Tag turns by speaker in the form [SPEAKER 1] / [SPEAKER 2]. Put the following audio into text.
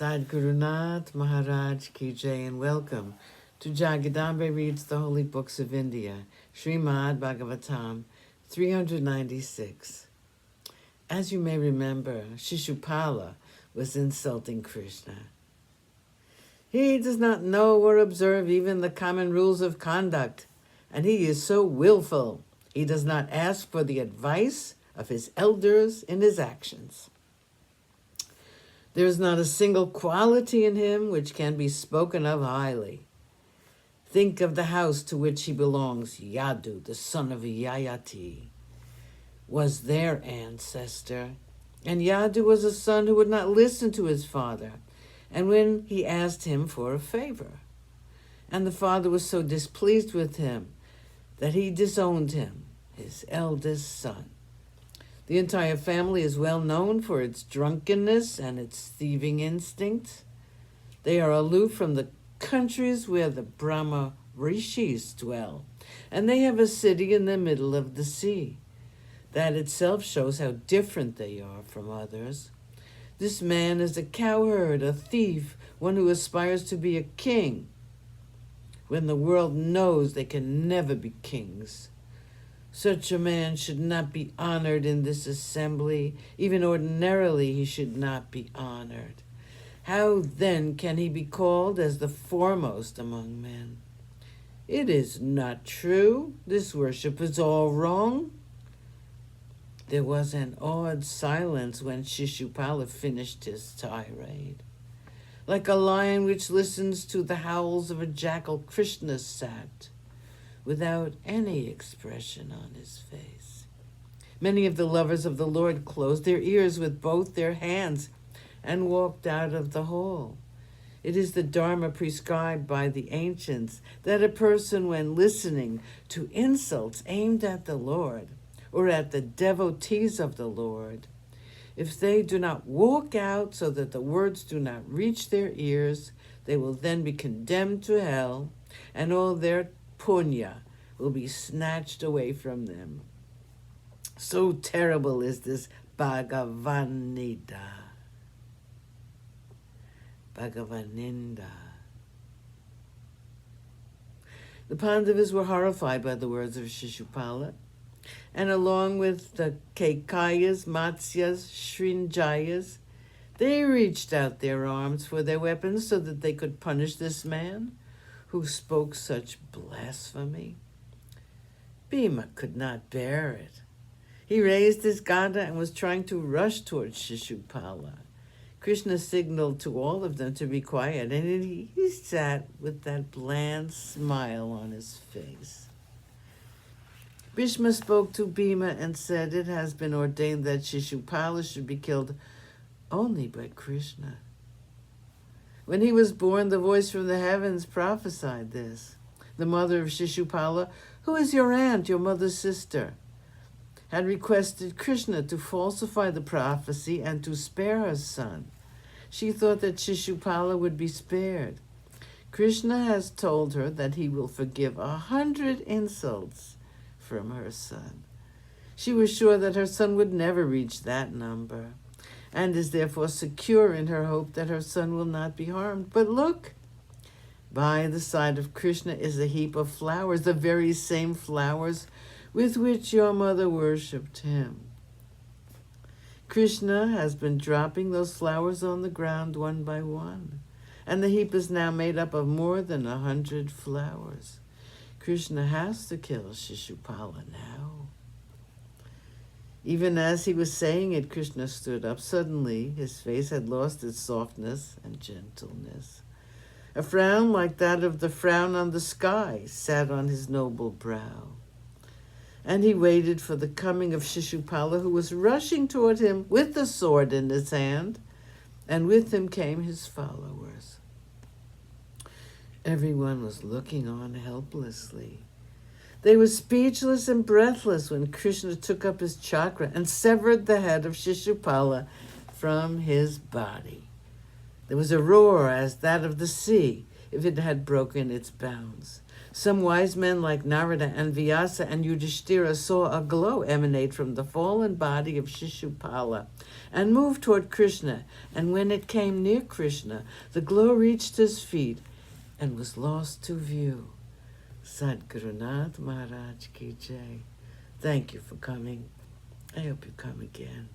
[SPEAKER 1] Sadhgurunath Maharaj Ki Jai, and welcome to Jagadambe Reads the Holy Books of India, ShrimadBhagavatam396. As you may remember, Shishupala was insulting Krishna. He does not know or observe even the common rules of conduct, and he is so willful. He does not ask for the advice of his elders in his actions. There is not a single quality in him which can be spoken of highly. Think of the house to which he belongs. Yadu, the son of Yayati, was their ancestor. And Yadu was a son who would not listen to his father, and when he asked him for a favor. And the father was so displeased with him that he disowned him, his eldest son. The entire family is well known for its drunkenness and its thieving instincts. They are aloof from the countries where the Brahma rishis dwell, and they have a city in the middle of the sea. That itself shows how different they are from others. This man is a cowherd, a thief, one who aspires to be a king, when the world knows they can never be kings. Such a man should not be honored in this assembly. Even ordinarily he should not be honored. How then can he be called as the foremost among men? It is not true. This worship is all wrong. There was an awed silence when Shishupala finished his tirade. Like a lion which listens to the howls of a jackal, Krishna sat without any expression on his face. Many of the lovers of the Lord closed their ears with both their hands and walked out of the hall. It is the dharma prescribed by the ancients that a person, when listening to insults aimed at the Lord or at the devotees of the Lord, if they do not walk out so that the words do not reach their ears, they will then be condemned to hell, and all their punya will be snatched away from them. So terrible is this Bhagavanida. Bhagavaninda. The Pandavas were horrified by the words of Shishupala, and along with the Kekayas, Matsyas, Srinjayas, they reached out their arms for their weapons so that they could punish this man who spoke such blasphemy. Bhima could not bear it. He raised his gada and was trying to rush towards Shishupala. Krishna signaled to all of them to be quiet, and he sat with that bland smile on his face. Bhishma spoke to Bhima and said, "It has been ordained that Shishupala should be killed only by Krishna." When he was born, the voice from the heavens prophesied this. The mother of Shishupala, who is your aunt, your mother's sister, had requested Krishna to falsify the prophecy and to spare her son. She thought that Shishupala would be spared. Krishna has told her that he will forgive 100 insults from her son. She was sure that her son would never reach that number, and is therefore secure in her hope that her son will not be harmed. But look, by the side of Krishna is a heap of flowers, the very same flowers with which your mother worshipped him. Krishna has been dropping those flowers on the ground one by one, and the heap is now made up of more than 100 flowers. Krishna has to kill Shishupala now. Even as he was saying it, Krishna stood up. Suddenly, his face had lost its softness and gentleness. A frown like that of the frown on the sky sat on his noble brow. And he waited for the coming of Shishupala, who was rushing toward him with the sword in his hand, and with him came his followers. Everyone was looking on helplessly. They were speechless and breathless when Krishna took up his chakra and severed the head of Shishupala from his body. There was a roar as that of the sea if it had broken its bounds. Some wise men like Narada and Vyasa and Yudhishthira saw a glow emanate from the fallen body of Shishupala and moved toward Krishna. And when it came near Krishna, the glow reached his feet and was lost to view. Sadguru Nath Maharaj Ki Jai. Thank you for coming. I hope you come again.